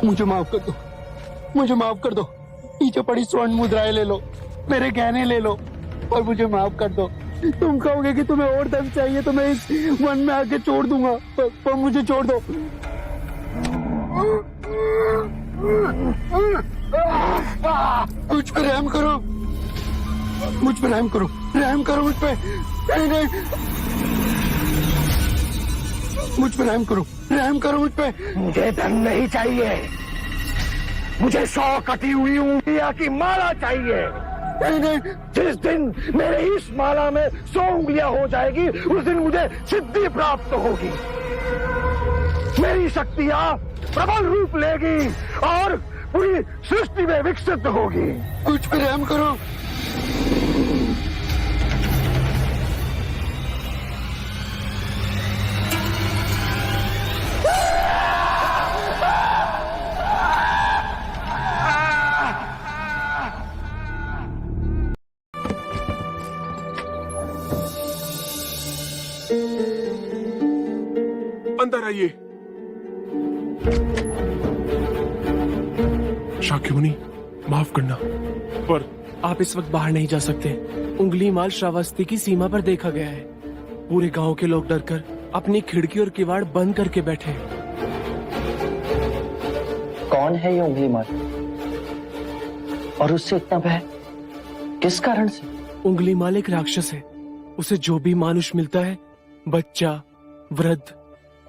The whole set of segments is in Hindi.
मुझे माफ कर दो, मुझे माफ कर दो। नीचे पड़ी स्वर्ण मुद्राएं ले लो, मेरे गहने ले लो और मुझे माफ कर दो। तुम कहोगे कि तुम्हें और धन चाहिए तो मैं इस वन में आके छोड़ दूंगा, पर मुझे छोड़ दो। मुझ पे रहम करो, मुझ पे रहम करो, रहम करो मुझ पे। नहीं, मुझ पे रहम करो, रहम करो मुझ पे। मुझे धन नहीं चाहिए, मुझे 100 कटी हुई उंगलियां की माला चाहिए। नहीं, जिस दिन मेरे इस माला में 100 उंगलियां हो जाएगी उस दिन मुझे सिद्धि प्राप्त होगी। मेरी शक्तियां प्रबल रूप लेगी और पूरी सृष्टि में विकसित होगी। मुझ पे रहम करो। अंदर आइए। शाक्यमुनि, माफ करना, पर आप इस वक्त बाहर नहीं जा सकते। उंगली माल श्रावस्ती की सीमा पर देखा गया है। पूरे गांव के लोग डरकर अपनी खिड़की और किवाड़ बंद करके बैठे हैं। कौन है ये उंगली माल और उससे इतना भय किस कारण से? उंगली माल एक राक्षस है। उसे जो भी मानुष मिलता है, बच्चा, वृद्ध,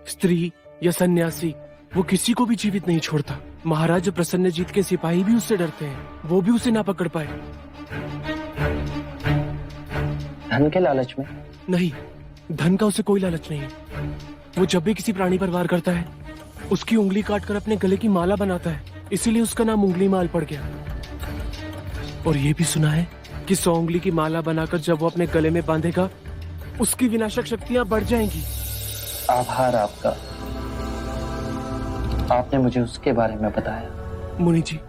स्त्री या सन्यासी, वो किसी को भी जीवित नहीं छोड़ता। महाराज प्रसन्नजीत के सिपाही भी उससे डरते हैं, वो भी उसे ना पकड़ पाए। धन के लालच में? नहीं, धन का उसे कोई लालच नहीं है। वो जब भी किसी प्राणी पर वार करता है, उसकी उंगली काटकर अपने गले की माला बनाता है, इसीलिए उसका नाम उंगली माल पड़ गया। और ये भी सुना है कि 100 उंगली की माला बनाकर जब वो अपने गले में बांधेगा, उसकी विनाशक शक्तियां बढ़ जाएंगी। आभार आपका, आपने मुझे उसके बारे में बताया। मुनि जी,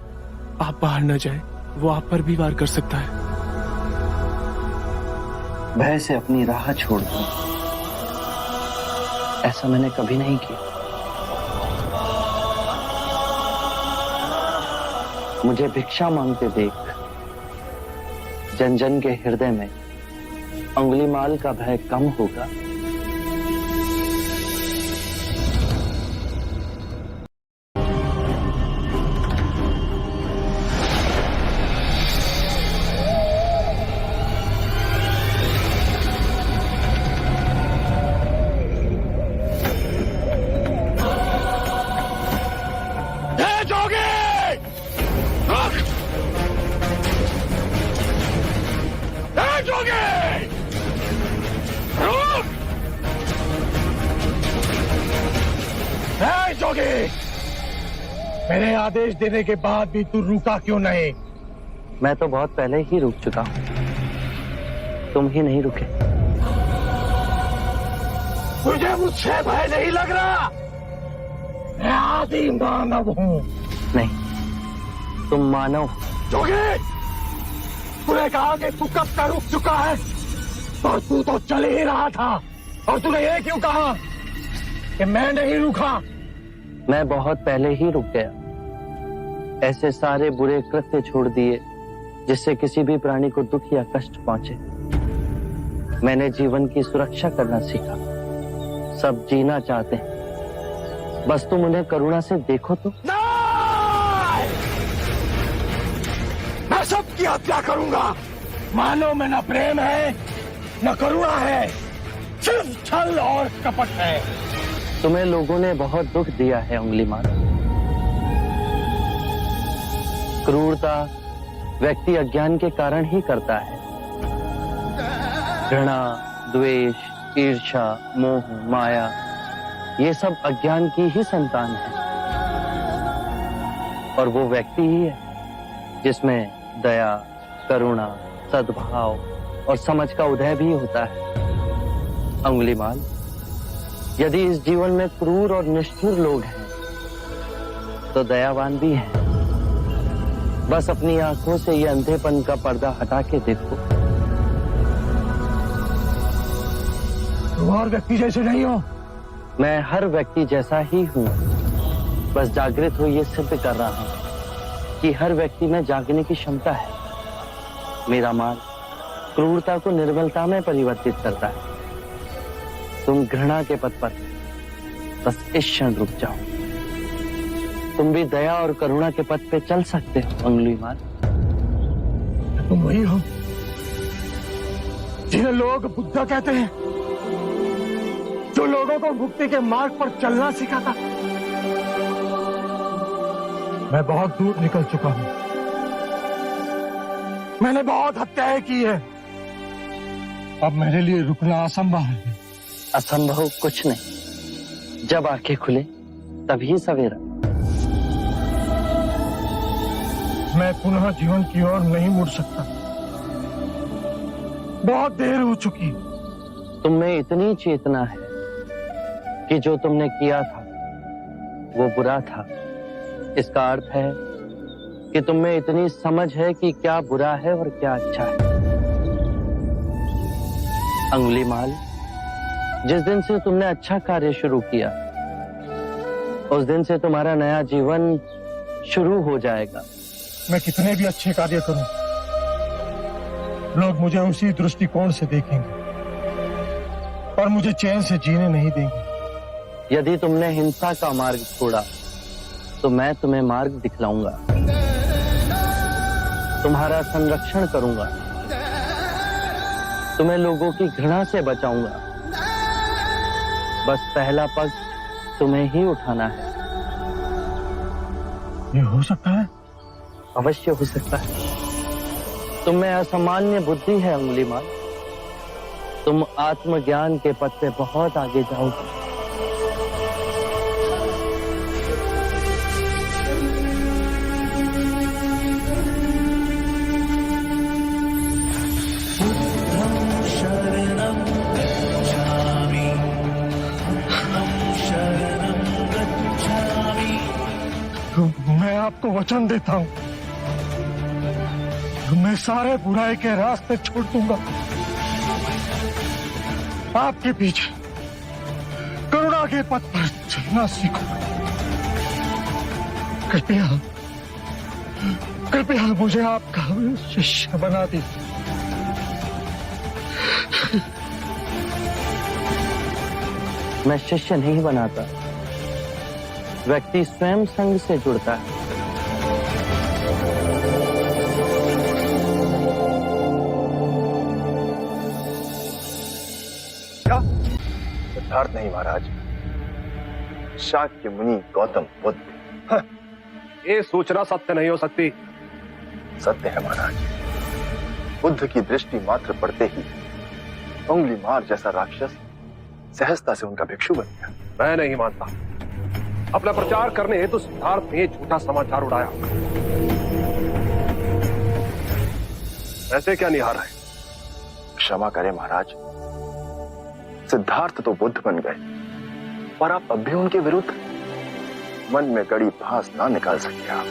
आप बाहर न जाएं, वो आप पर भी वार कर सकता है। भय से अपनी राह छोड़ दूं, ऐसा मैंने कभी नहीं किया। मुझे भिक्षा मांगते देख जन जन के हृदय में उंगली माल का भय कम होगा। मेरे आदेश देने के बाद भी तू रुका क्यों नहीं? मैं तो बहुत पहले ही रुक चुका हूं, तुम ही नहीं रुके। मुझे मुझसे भय नहीं लग रहा। मैं आदि मानव हूं। नहीं, तुम मानव। जोगी, तूने कहा कि तू कब का रुक चुका है, और तू तो चल ही रहा था, और तूने ये क्यों कहा कि मैं नहीं रुका? मैं बहुत पहले ही रुक गया। ऐसे सारे बुरे कृत्य छोड़ दिए जिससे किसी भी प्राणी को दुख या कष्ट पहुंचे। मैंने जीवन की सुरक्षा करना सीखा। सब जीना चाहते हैं, बस तुम उन्हें करुणा से देखो तो। नहीं! मैं सबकी हत्या करूंगा। मानव में न प्रेम है न करुणा है, सिर्फ छल और कपट है। तुम्हें लोगों ने बहुत दुख दिया है उंगली माल। क्रूरता व्यक्ति अज्ञान के कारण ही करता है। घृणा, द्वेष, ईर्ष्या, मोह, माया, ये सब अज्ञान की ही संतान है। और वो व्यक्ति ही है जिसमें दया, करुणा, सद्भाव और समझ का उदय भी होता है। उंगली माल, यदि इस जीवन में क्रूर और निष्ठुर लोग हैं तो दयावान भी हैं। बस अपनी आंखों से ये अंधेपन का पर्दा हटा के देखो। तुम और व्यक्ति जैसे नहीं हो। मैं हर व्यक्ति जैसा ही हूँ। बस जागृत हो ये सिद्ध कर रहा हूं कि हर व्यक्ति में जागने की क्षमता है। मेरा मार्ग क्रूरता को निर्बलता में परिवर्तित करता है। तुम घृणा के पथ पर बस इस क्षण रुक जाओ। तुम भी दया और करुणा के पथ पे चल सकते हो अंगुलीमाल। तुम वही हो जिन्हें लोग बुद्धा कहते हैं, जो लोगों को मुक्ति के मार्ग पर चलना सिखाता। मैं बहुत दूर निकल चुका हूं। मैंने बहुत हत्याएं की है। अब मेरे लिए रुकना असंभव है। असंभव कुछ नहीं। जब आंखें खुले तभी सवेरा। मैं पुनः जीवन की ओर नहीं मुड़ सकता। बहुत देर हो चुकी। तुम में इतनी चेतना है कि जो तुमने किया था वो बुरा था। इसका अर्थ है कि तुम में इतनी समझ है कि क्या बुरा है और क्या अच्छा है। अंगुलीमाल, जिस दिन से तुमने अच्छा कार्य शुरू किया उस दिन से तुम्हारा नया जीवन शुरू हो जाएगा। मैं कितने भी अच्छे कार्य करूं, लोग मुझे उसी दृष्टिकोण से देखेंगे और मुझे चैन से जीने नहीं देंगे। यदि तुमने हिंसा का मार्ग छोड़ा तो मैं तुम्हें मार्ग दिखलाऊंगा। तुम्हारा संरक्षण करूंगा। तुम्हें लोगों की घृणा से बचाऊंगा। बस पहला पग तुम्हें ही उठाना है। ये हो सकता है? अवश्य हो सकता है। तुम में असामान्य बुद्धि है अंगुलीमाल। तुम आत्मज्ञान के पथ पे बहुत आगे जाओगे। मैं आपको वचन देता हूं, मैं सारे बुराई के रास्ते छोड़ दूंगा। आपके पीछे करुणा के पथ पर चलना सीखूंगा। कृपया कृपया मुझे आपका शिष्य बना दीजिए। मैं शिष्य नहीं बनाता। व्यक्ति स्वयं संग से जुड़ता है। सिद्धार्थ नहीं महाराज, शाक्य मुनि गौतम बुद्ध। ये सूचना सत्य नहीं हो सकती। सत्य है महाराज। बुद्ध की दृष्टि मात्र पड़ते ही उंगलीमाल जैसा राक्षस सहजता से उनका भिक्षु बन गया। मैं नहीं मानता। अपना प्रचार करने हेतु सिद्धार्थ ने झूठा समाचार उड़ाया। ऐसे क्या निहार है? क्षमा करें महाराज, सिद्धार्थ तो बुद्ध बन गए और आप अब भी उनके विरुद्ध मन में गड़ी भास ना निकाल सके। आप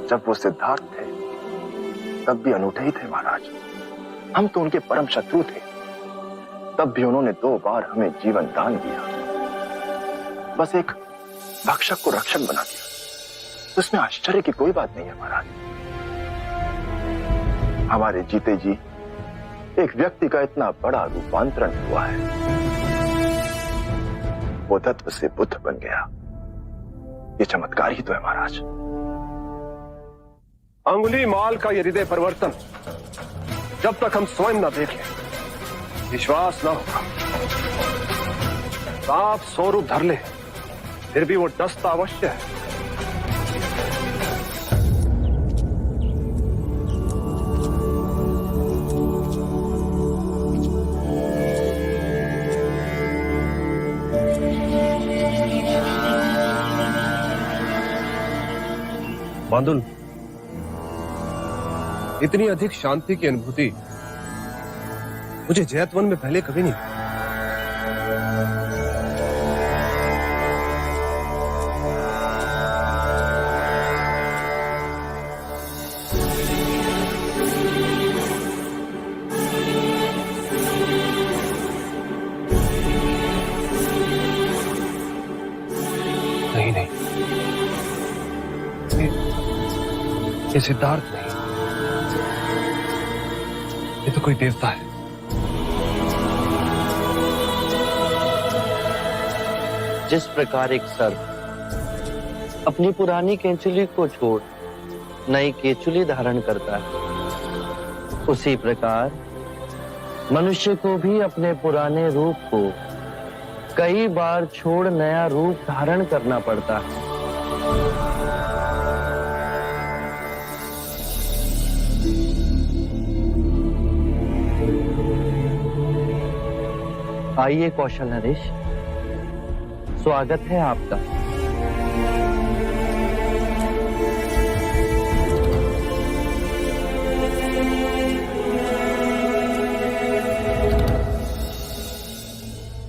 जब वो सिद्धार्थ थे तब भी अनूठे ही थे महाराज। हम तो उनके परम शत्रु थे, तब भी उन्होंने 2 बार हमें जीवन दान दिया। बस एक भक्षक को रक्षक बना दिया। उसमें आश्चर्य की कोई बात नहीं है महाराज। हमारे जीते जी एक व्यक्ति का इतना बड़ा रूपांतरण हुआ है। वो तत्व से बुद्ध बन गया। ये चमत्कार ही तो है महाराज। अंगुलीमाल का ये हृदय परिवर्तन जब तक हम स्वयं न देखें विश्वास न होगा। साफ स्वरूप धर ले, फिर भी वो डसता अवश्य है। बांदुल, इतनी अधिक शांति की अनुभूति मुझे जैतवन में पहले कभी नहीं। नहीं नहीं, ये सिद्धार्थ नहीं, ये तो कोई देवता है। जिस प्रकार एक सर्प अपनी पुरानी केंचुली को छोड़ नई केंचुली धारण करता है, उसी प्रकार मनुष्य को भी अपने पुराने रूप को कई बार छोड़ नया रूप धारण करना पड़ता है। आइए कौशल नरेश, स्वागत है आपका।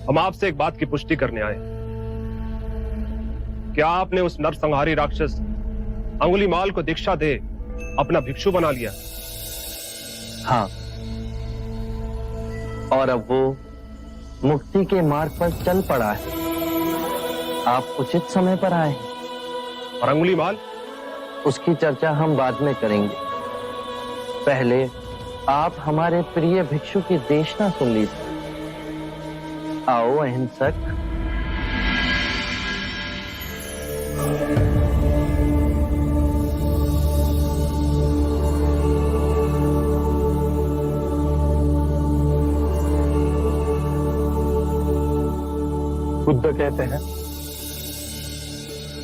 हम आपसे एक बात की पुष्टि करने आए। क्या आपने उस नरसंहारी राक्षस अंगुलीमाल को दीक्षा दे अपना भिक्षु बना लिया? हाँ, और अब वो मुक्ति के मार्ग पर चल पड़ा है। आप उचित समय पर आए हैं। और अंगुलीमाल? उसकी चर्चा हम बाद में करेंगे। पहले आप हमारे प्रिय भिक्षु की देशना सुन लीजिए। आओ अहिंसक। बुद्ध कहते हैं,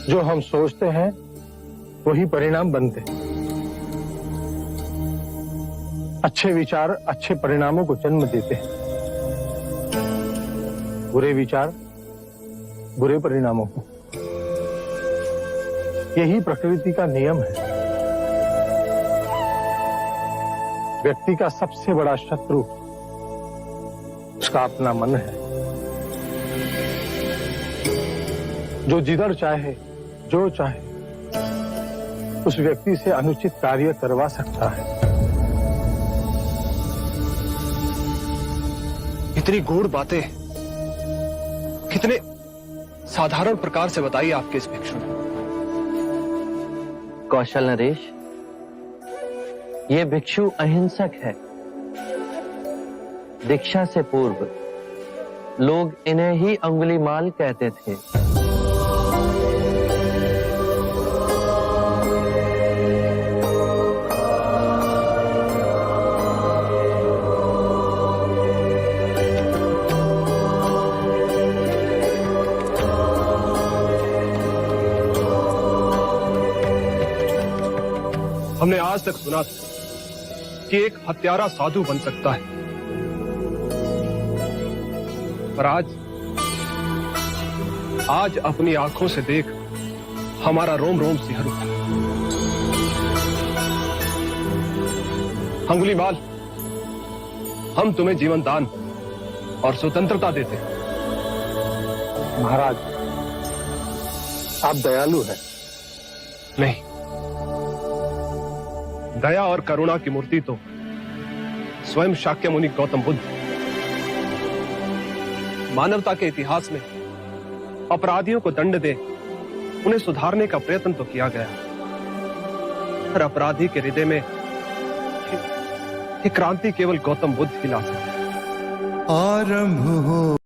जो हम सोचते हैं वही परिणाम बनते हैं। अच्छे विचार अच्छे परिणामों को जन्म देते हैं, बुरे विचार बुरे परिणामों को। यही प्रकृति का नियम है। व्यक्ति का सबसे बड़ा शत्रु उसका अपना मन है, जो जिधर चाहे जो चाहे उस व्यक्ति से अनुचित कार्य करवा सकता है। इतनी गूढ़ बातें कितने साधारण प्रकार से बताई आपके इस भिक्षु ने। कौशल नरेश, ये भिक्षु अहिंसक है। दीक्षा से पूर्व लोग इन्हें ही अंगुलीमाल कहते थे। हमने आज तक सुना था कि एक हत्यारा साधु बन सकता है, पर आज अपनी आंखों से देख हमारा रोम रोम सिहर उठा। अंगुलीमाल, हम तुम्हें जीवन दान और स्वतंत्रता देते हैं। महाराज, आप दयालु हैं। नहीं, दया और करुणा की मूर्ति तो स्वयं शाक्य मुनि गौतम बुद्ध। मानवता के इतिहास में अपराधियों को दंड दे उन्हें सुधारने का प्रयत्न तो किया गया, पर अपराधी के हृदय में ये क्रांति केवल गौतम बुद्ध ही ला सकते हैं। आरंभ हो